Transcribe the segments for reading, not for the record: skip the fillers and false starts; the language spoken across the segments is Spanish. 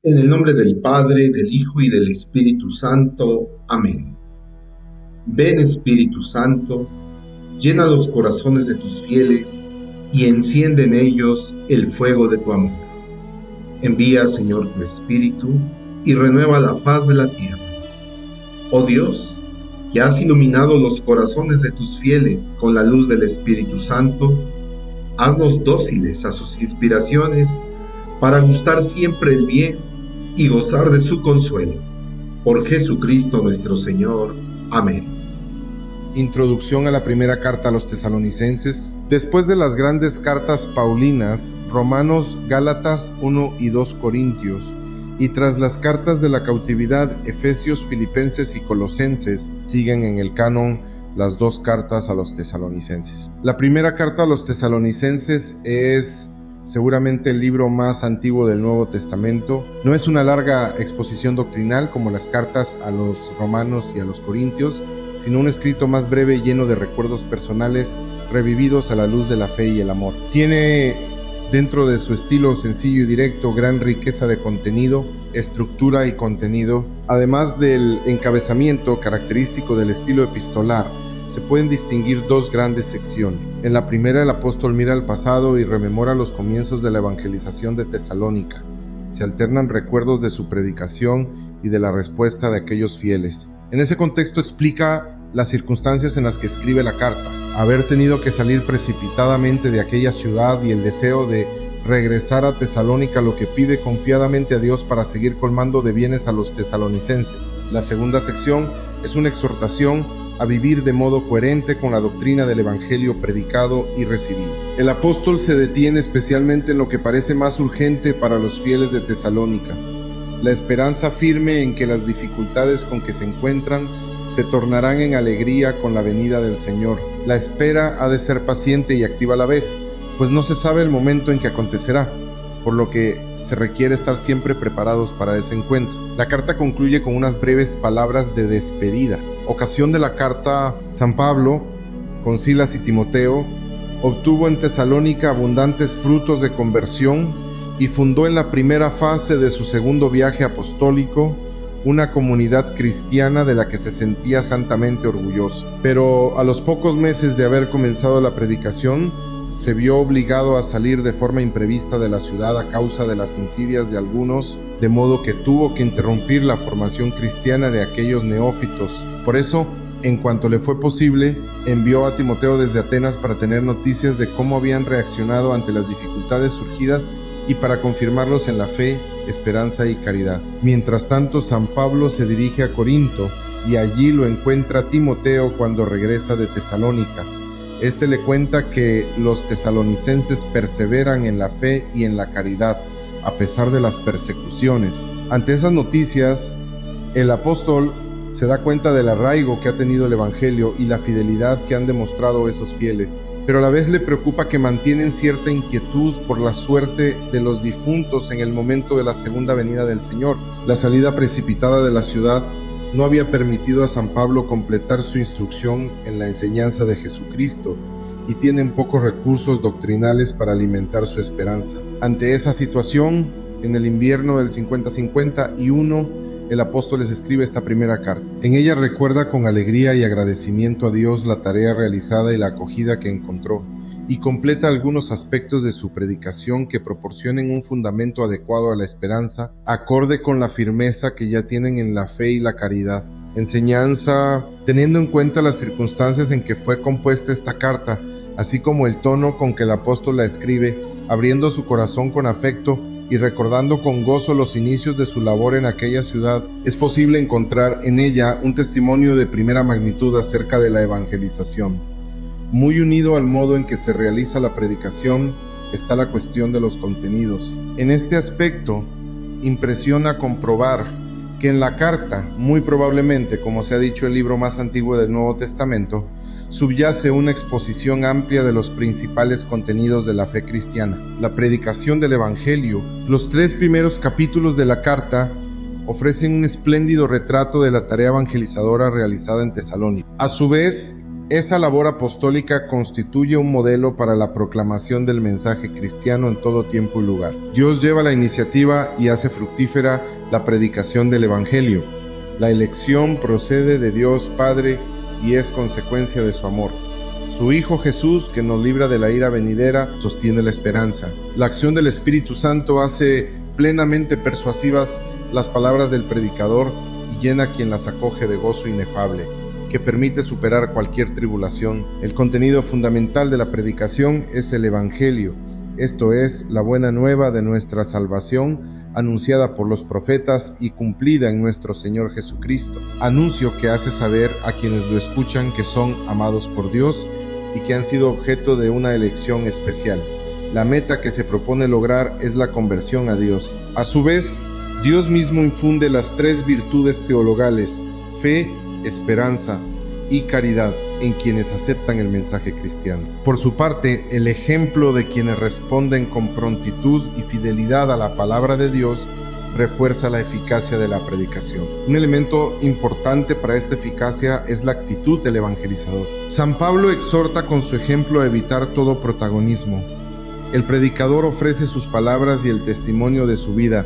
En el nombre del Padre, del Hijo y del Espíritu Santo. Amén. Ven, Espíritu Santo, llena los corazones de tus fieles y enciende en ellos el fuego de tu amor. Envía, Señor, tu Espíritu y renueva la faz de la tierra. Oh Dios, que has iluminado los corazones de tus fieles con la luz del Espíritu Santo, haznos dóciles a sus inspiraciones para gustar siempre el bien y gozar de su consuelo. Por Jesucristo nuestro Señor. Amén. Introducción a la primera carta a los tesalonicenses. Después de las grandes cartas paulinas, Romanos, Gálatas, 1 y 2 Corintios, y tras las cartas de la cautividad, Efesios, Filipenses y Colosenses, siguen en el canon las dos cartas a los tesalonicenses. La primera carta a los tesalonicenses es seguramente el libro más antiguo del Nuevo Testamento. No es una larga exposición doctrinal como las cartas a los romanos y a los corintios, sino un escrito más breve lleno de recuerdos personales revividos a la luz de la fe y el amor. Tiene dentro de su estilo sencillo y directo gran riqueza de contenido, estructura y contenido. Además del encabezamiento característico del estilo epistolar, se pueden distinguir dos grandes secciones. En la primera, el apóstol mira al pasado y rememora los comienzos de la evangelización de Tesalónica. Se alternan recuerdos de su predicación y de la respuesta de aquellos fieles. En ese contexto explica las circunstancias en las que escribe la carta, haber tenido que salir precipitadamente de aquella ciudad y el deseo de regresar a Tesalónica, lo que pide confiadamente a Dios para seguir colmando de bienes a los tesalonicenses. La segunda sección es una exhortación a vivir de modo coherente con la doctrina del Evangelio predicado y recibido. El apóstol se detiene especialmente en lo que parece más urgente para los fieles de Tesalónica: la esperanza firme en que las dificultades con que se encuentran se tornarán en alegría con la venida del Señor. La espera ha de ser paciente y activa a la vez, pues no se sabe el momento en que acontecerá, por lo que se requiere estar siempre preparados para ese encuentro. La carta concluye con unas breves palabras de despedida. Ocasión de la carta, San Pablo, con Silas y Timoteo, obtuvo en Tesalónica abundantes frutos de conversión y fundó en la primera fase de su segundo viaje apostólico una comunidad cristiana de la que se sentía santamente orgulloso. Pero a los pocos meses de haber comenzado la predicación, se vio obligado a salir de forma imprevista de la ciudad a causa de las insidias de algunos, de modo que tuvo que interrumpir la formación cristiana de aquellos neófitos. Por eso, en cuanto le fue posible, envió a Timoteo desde Atenas para tener noticias de cómo habían reaccionado ante las dificultades surgidas y para confirmarlos en la fe, esperanza y caridad. Mientras tanto, San Pablo se dirige a Corinto y allí lo encuentra Timoteo cuando regresa de Tesalónica. Este le cuenta que los tesalonicenses perseveran en la fe y en la caridad, a pesar de las persecuciones. Ante esas noticias, el apóstol se da cuenta del arraigo que ha tenido el Evangelio y la fidelidad que han demostrado esos fieles. Pero a la vez le preocupa que mantienen cierta inquietud por la suerte de los difuntos en el momento de la segunda venida del Señor. La salida precipitada de la ciudad no había permitido a San Pablo completar su instrucción en la enseñanza de Jesucristo y tienen pocos recursos doctrinales para alimentar su esperanza. Ante esa situación, en el invierno del 50-51, el apóstol les escribe esta primera carta. En ella recuerda con alegría y agradecimiento a Dios la tarea realizada y la acogida que encontró, y completa algunos aspectos de su predicación que proporcionen un fundamento adecuado a la esperanza, acorde con la firmeza que ya tienen en la fe y la caridad. Enseñanza, teniendo en cuenta las circunstancias en que fue compuesta esta carta, así como el tono con que el apóstol la escribe, abriendo su corazón con afecto y recordando con gozo los inicios de su labor en aquella ciudad, es posible encontrar en ella un testimonio de primera magnitud acerca de la evangelización. Muy unido al modo en que se realiza la predicación está la cuestión de los contenidos. En este aspecto, impresiona comprobar que en la carta, muy probablemente, como se ha dicho, el libro más antiguo del Nuevo Testamento, subyace una exposición amplia de los principales contenidos de la fe cristiana. La predicación del Evangelio. Los 3 primeros capítulos de la carta ofrecen un espléndido retrato de la tarea evangelizadora realizada en Tesalónica. A su vez, Esa labor apostólica constituye un modelo para la proclamación del mensaje cristiano en todo tiempo y lugar. Dios lleva la iniciativa y hace fructífera la predicación del Evangelio. La elección procede de Dios Padre y es consecuencia de su amor. Su Hijo Jesús, que nos libra de la ira venidera, sostiene la esperanza. La acción del Espíritu Santo hace plenamente persuasivas las palabras del predicador y llena a quien las acoge de gozo inefable, que permite superar cualquier tribulación. El contenido fundamental de la predicación es el Evangelio, esto es, la buena nueva de nuestra salvación, anunciada por los profetas y cumplida en nuestro Señor Jesucristo. Anuncio que hace saber a quienes lo escuchan que son amados por Dios y que han sido objeto de una elección especial. La meta que se propone lograr es la conversión a Dios. A su vez, Dios mismo infunde las tres virtudes teologales: fe, esperanza y caridad en quienes aceptan el mensaje cristiano. Por su parte, el ejemplo de quienes responden con prontitud y fidelidad a la palabra de Dios refuerza la eficacia de la predicación. Un elemento importante para esta eficacia es la actitud del evangelizador. San Pablo exhorta con su ejemplo a evitar todo protagonismo. El predicador ofrece sus palabras y el testimonio de su vida,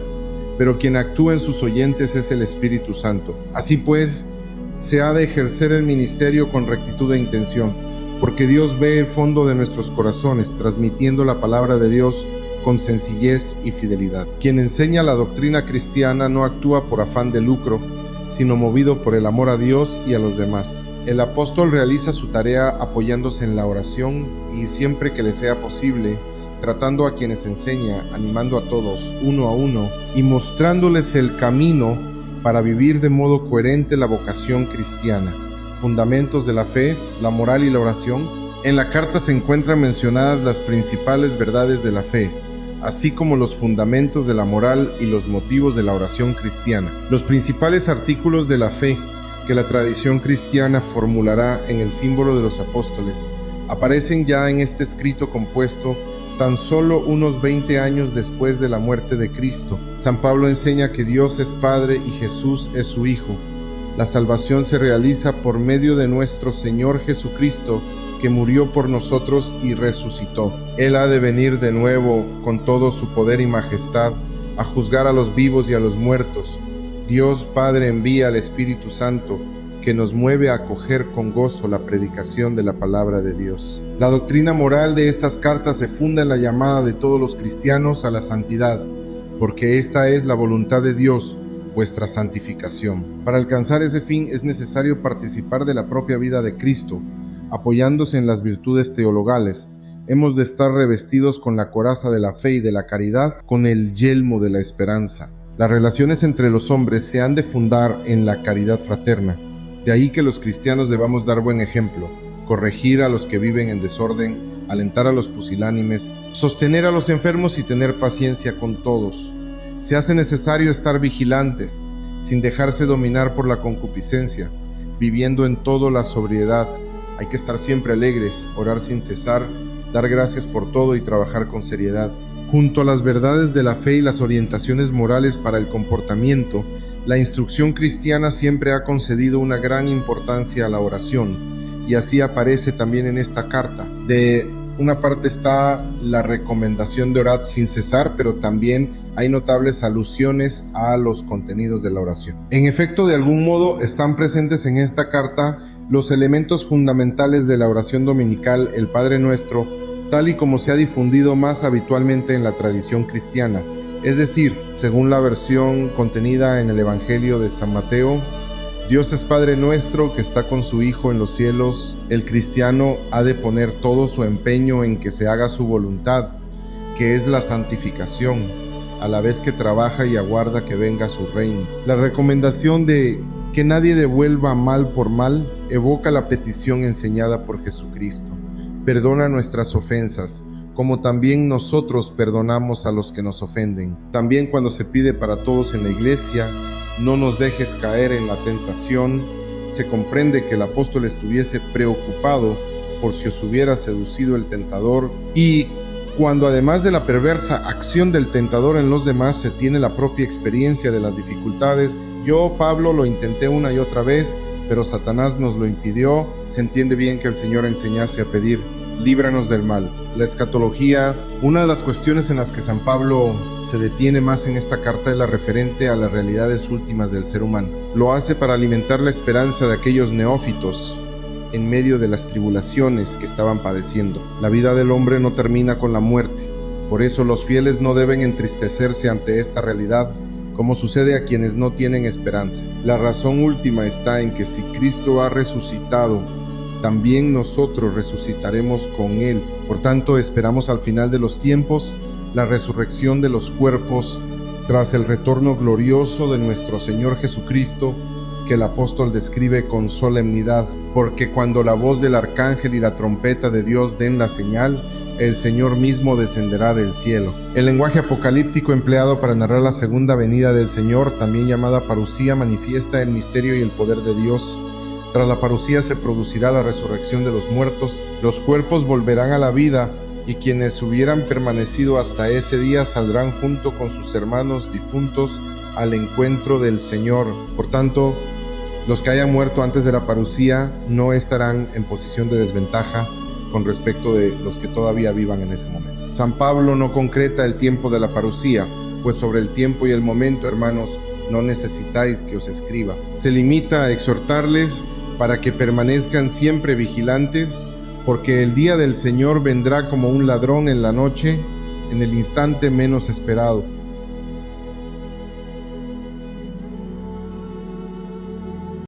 pero quien actúa en sus oyentes es el Espíritu Santo. Así pues, se ha de ejercer el ministerio con rectitud de intención, porque Dios ve el fondo de nuestros corazones, transmitiendo la palabra de Dios con sencillez y fidelidad. Quien enseña la doctrina cristiana no actúa por afán de lucro, sino movido por el amor a Dios y a los demás. El apóstol realiza su tarea apoyándose en la oración y, siempre que le sea posible, tratando a quienes enseña, animando a todos, uno a uno, y mostrándoles el camino para vivir de modo coherente la vocación cristiana. Fundamentos de la fe, la moral y la oración. En la carta se encuentran mencionadas las principales verdades de la fe, así como los fundamentos de la moral y los motivos de la oración cristiana. Los principales artículos de la fe que la tradición cristiana formulará en el símbolo de los apóstoles aparecen ya en este escrito compuesto tan solo unos 20 años después de la muerte de Cristo. San Pablo enseña que Dios es Padre y Jesús es su Hijo. La salvación se realiza por medio de nuestro Señor Jesucristo, que murió por nosotros y resucitó. Él ha de venir de nuevo con todo su poder y majestad a juzgar a los vivos y a los muertos. Dios Padre envía al Espíritu Santo, que nos mueve a acoger con gozo la predicación de la palabra de Dios. La doctrina moral de estas cartas se funda en la llamada de todos los cristianos a la santidad, porque esta es la voluntad de Dios, vuestra santificación. Para alcanzar ese fin es necesario participar de la propia vida de Cristo, apoyándose en las virtudes teologales. Hemos de estar revestidos con la coraza de la fe y de la caridad, con el yelmo de la esperanza. Las relaciones entre los hombres se han de fundar en la caridad fraterna. De ahí que los cristianos debamos dar buen ejemplo, corregir a los que viven en desorden, alentar a los pusilánimes, sostener a los enfermos y tener paciencia con todos. Se hace necesario estar vigilantes, sin dejarse dominar por la concupiscencia, viviendo en todo la sobriedad. Hay que estar siempre alegres, orar sin cesar, dar gracias por todo y trabajar con seriedad. Junto a las verdades de la fe y las orientaciones morales para el comportamiento, la instrucción cristiana siempre ha concedido una gran importancia a la oración, y así aparece también en esta carta. De una parte está la recomendación de orar sin cesar, pero también hay notables alusiones a los contenidos de la oración. En efecto, de algún modo están presentes en esta carta los elementos fundamentales de la oración dominical, el Padre Nuestro, tal y como se ha difundido más habitualmente en la tradición cristiana. Es decir, según la versión contenida en el Evangelio de San Mateo, Dios es Padre nuestro que está con su Hijo en los cielos. El cristiano ha de poner todo su empeño en que se haga su voluntad, que es la santificación, a la vez que trabaja y aguarda que venga su reino. La recomendación de que nadie devuelva mal por mal evoca la petición enseñada por Jesucristo. Perdona nuestras ofensas, como también nosotros perdonamos a los que nos ofenden. También cuando se pide para todos en la iglesia, no nos dejes caer en la tentación, se comprende que el apóstol estuviese preocupado por si os hubiera seducido el tentador, y cuando además de la perversa acción del tentador en los demás se tiene la propia experiencia de las dificultades. Yo, Pablo, lo intenté una y otra vez, pero Satanás nos lo impidió. Se entiende bien que el Señor enseñase a pedir: líbranos del mal. La escatología, una de las cuestiones en las que San Pablo se detiene más en esta carta es la referente a las realidades últimas del ser humano. Lo hace para alimentar la esperanza de aquellos neófitos en medio de las tribulaciones que estaban padeciendo. La vida del hombre no termina con la muerte. Por eso los fieles no deben entristecerse ante esta realidad, como sucede a quienes no tienen esperanza. La razón última está en que si Cristo ha resucitado, también nosotros resucitaremos con Él. Por tanto, esperamos al final de los tiempos la resurrección de los cuerpos tras el retorno glorioso de nuestro Señor Jesucristo, que el apóstol describe con solemnidad, porque cuando la voz del arcángel y la trompeta de Dios den la señal, el Señor mismo descenderá del cielo. El lenguaje apocalíptico empleado para narrar la segunda venida del Señor, también llamada parusía, manifiesta el misterio y el poder de Dios. Tras la parusía se producirá la resurrección de los muertos, los cuerpos volverán a la vida, y quienes hubieran permanecido hasta ese día saldrán junto con sus hermanos difuntos al encuentro del Señor. Por tanto, los que hayan muerto antes de la parusía no estarán en posición de desventaja con respecto de los que todavía vivan en ese momento. San Pablo no concreta el tiempo de la parusía, pues sobre el tiempo y el momento, hermanos, no necesitáis que os escriba. Se limita a exhortarles para que permanezcan siempre vigilantes, porque el día del Señor vendrá como un ladrón en la noche, en el instante menos esperado.